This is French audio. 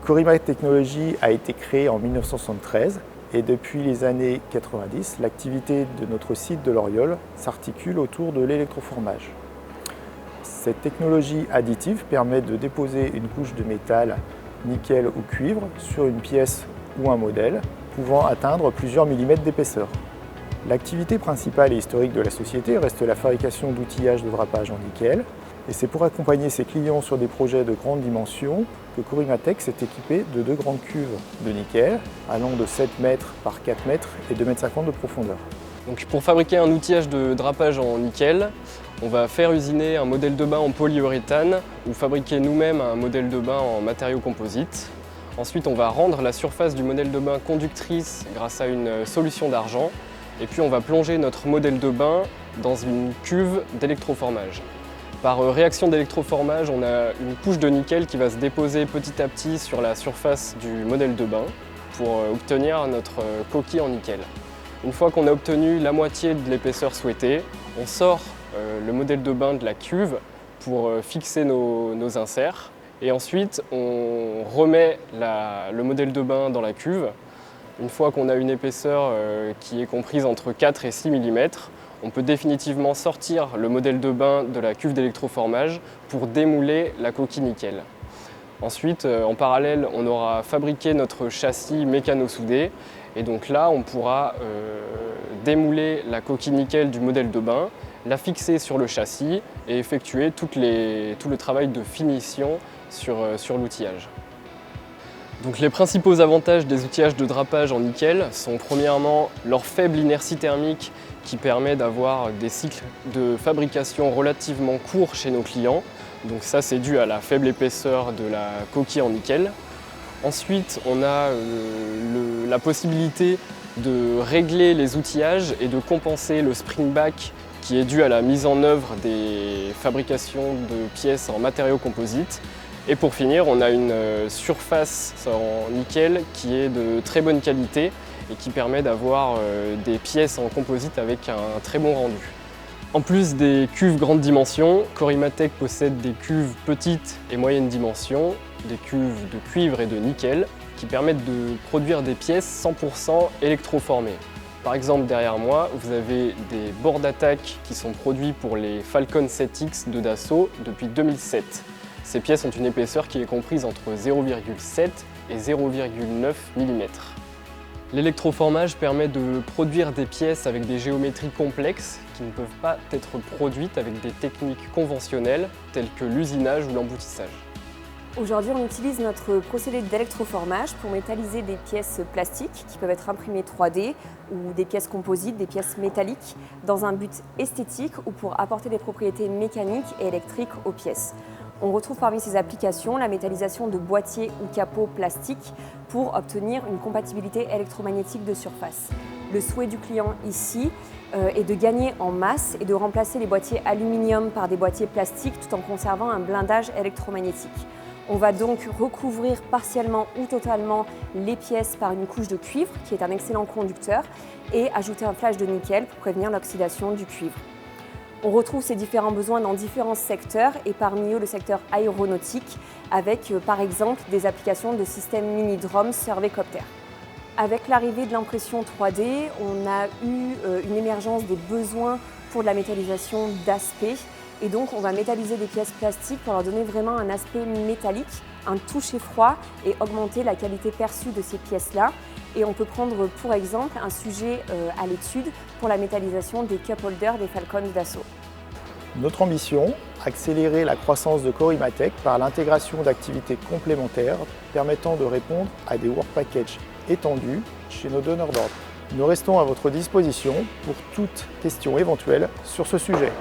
Corimac Technologies a été créé en 1973 et depuis les années 90, l'activité de notre site de Loriol s'articule autour de l'électroformage. Cette technologie additive permet de déposer une couche de métal, nickel ou cuivre sur une pièce ou un modèle pouvant atteindre plusieurs millimètres d'épaisseur. L'activité principale et historique de la société reste la fabrication d'outillages de drapage en nickel et c'est pour accompagner ses clients sur des projets de grande dimension que Corimatech s'est équipé de 2 grandes cuves de nickel allant de 7 mètres par 4 mètres et 2,50 mètres de profondeur. Donc pour fabriquer un outillage de drapage en nickel, on va faire usiner un modèle de bain en polyuréthane ou fabriquer nous-mêmes un modèle de bain en matériaux composites. Ensuite, on va rendre la surface du modèle de bain conductrice grâce à une solution d'argent. Et puis on va plonger notre modèle de bain dans une cuve d'électroformage. Par réaction d'électroformage, on a une couche de nickel qui va se déposer petit à petit sur la surface du modèle de bain pour obtenir notre coquille en nickel. Une fois qu'on a obtenu la moitié de l'épaisseur souhaitée, on sort le modèle de bain de la cuve pour fixer nos inserts. Et ensuite, on remet le modèle de bain dans la cuve. Une fois qu'on a une épaisseur qui est comprise entre 4 et 6 mm, on peut définitivement sortir le modèle de bain de la cuve d'électroformage pour démouler la coquille nickel. Ensuite, en parallèle, on aura fabriqué notre châssis mécano-soudé et donc là, on pourra démouler la coquille nickel du modèle de bain, la fixer sur le châssis et effectuer tout le travail de finition sur l'outillage. Donc les principaux avantages des outillages de drapage en nickel sont premièrement leur faible inertie thermique qui permet d'avoir des cycles de fabrication relativement courts chez nos clients. Donc ça c'est dû à la faible épaisseur de la coquille en nickel. Ensuite on a la possibilité de régler les outillages et de compenser le springback qui est dû à la mise en œuvre des fabrications de pièces en matériaux composites. Et pour finir, on a une surface en nickel qui est de très bonne qualité et qui permet d'avoir des pièces en composite avec un très bon rendu. En plus des cuves grande dimension, Corimatech possède des cuves petites et moyennes dimensions, des cuves de cuivre et de nickel qui permettent de produire des pièces 100% électroformées. Par exemple, derrière moi, vous avez des bords d'attaque qui sont produits pour les Falcon 7X de Dassault depuis 2007. Ces pièces ont une épaisseur qui est comprise entre 0,7 et 0,9 mm. L'électroformage permet de produire des pièces avec des géométries complexes qui ne peuvent pas être produites avec des techniques conventionnelles telles que l'usinage ou l'emboutissage. Aujourd'hui, on utilise notre procédé d'électroformage pour métalliser des pièces plastiques qui peuvent être imprimées 3D ou des pièces composites, des pièces métalliques, dans un but esthétique ou pour apporter des propriétés mécaniques et électriques aux pièces. On retrouve parmi ces applications la métallisation de boîtiers ou capots plastiques pour obtenir une compatibilité électromagnétique de surface. Le souhait du client ici est de gagner en masse et de remplacer les boîtiers aluminium par des boîtiers plastiques tout en conservant un blindage électromagnétique. On va donc recouvrir partiellement ou totalement les pièces par une couche de cuivre qui est un excellent conducteur et ajouter un flash de nickel pour prévenir l'oxydation du cuivre. On retrouve ces différents besoins dans différents secteurs et parmi eux le secteur aéronautique avec par exemple des applications de systèmes mini-drones Surveycopter. Avec l'arrivée de l'impression 3D, on a eu une émergence des besoins pour de la métallisation d'aspect et donc on va métalliser des pièces plastiques pour leur donner vraiment un aspect métallique, un toucher froid et augmenter la qualité perçue de ces pièces-là. Et on peut prendre pour exemple un sujet à l'étude pour la métallisation des cup holders des Falcon Dassault. Notre ambition, accélérer la croissance de Corimatech par l'intégration d'activités complémentaires permettant de répondre à des work packages étendus chez nos donneurs d'ordre. Nous restons à votre disposition pour toute question éventuelle sur ce sujet.